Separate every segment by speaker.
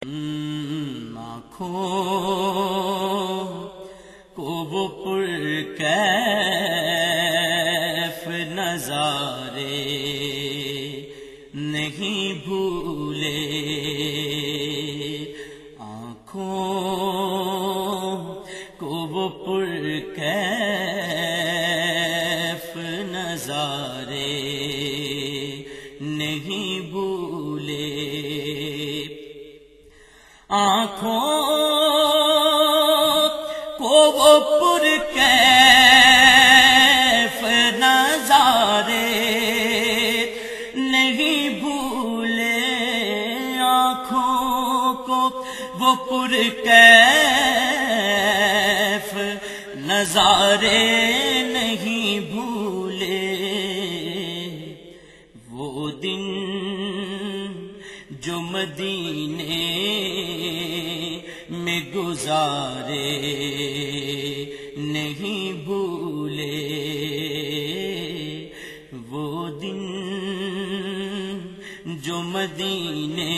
Speaker 1: آنکھوں کو وہ پرکیف نظارے نہیں بھولے، آنکھوں کو وہ پرکیف نظارے نہیں بھولے، آنکھوں کو وہ پرکیف نظارے نہیں بھولے، آنکھوں کو وہ پرکیف نظارے نہیں بھولے، وہ دن جو مدینے میں گزارے نہیں بھولے، وہ دن جو مدینے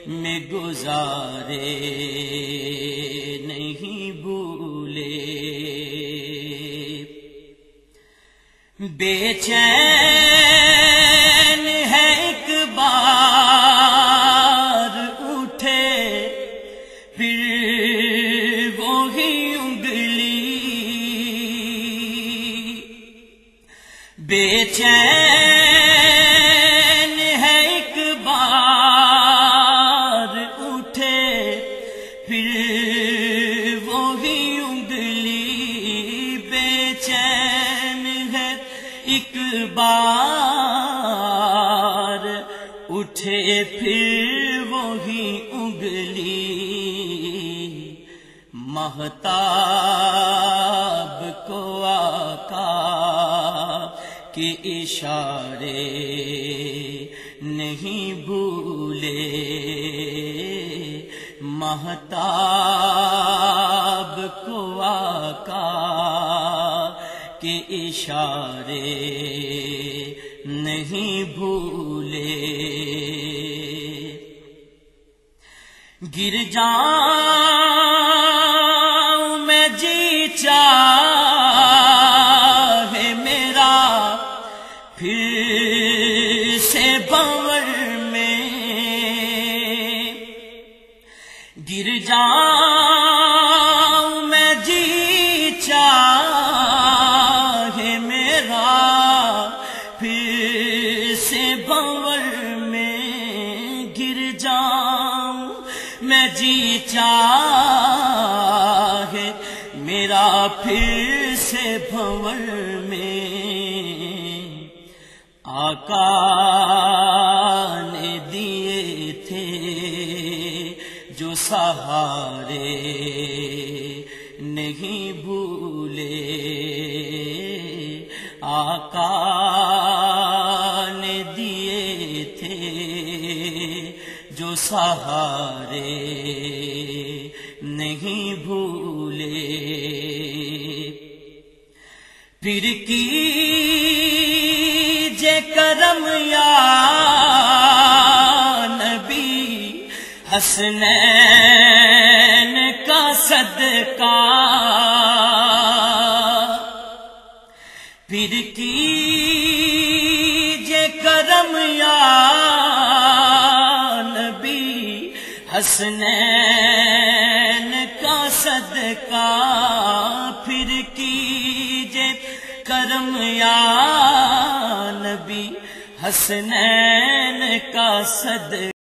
Speaker 1: میں گزارے نہیں بھولے، بے چین ہے ایک بار اٹھے پھر وہی انگلی، بے چین ہے ایک بار اٹھے پھر وہی انگلی، بے چین ہے ایک بار اٹھے پھر وہی انگلی، مہتاب کو آقا کے اشارے نہیں بھولے، مہتاب کو آقا کے اشارے نہیں بھولے، گر جاؤں میں جی چاہے میرا پھر سے بھنور میں، گر جاؤں میں جی چاہے میرا پھر سے بھنور میں، گر جاؤں میں جی چاہے میرا پھر سے بھنور میں، آقا نے دیے تھے جو سہارے نہیں بھولے، آقا نے دیے تھے جو سہارے نہیں بھولے، پھر کیجے کرم یا نبی حسنین کا صدقہ، پھر کیجے کرم یا نبی حسنین کا صدقہ، پھر کیجے کرم یا نبی حسنین کا صدقہ۔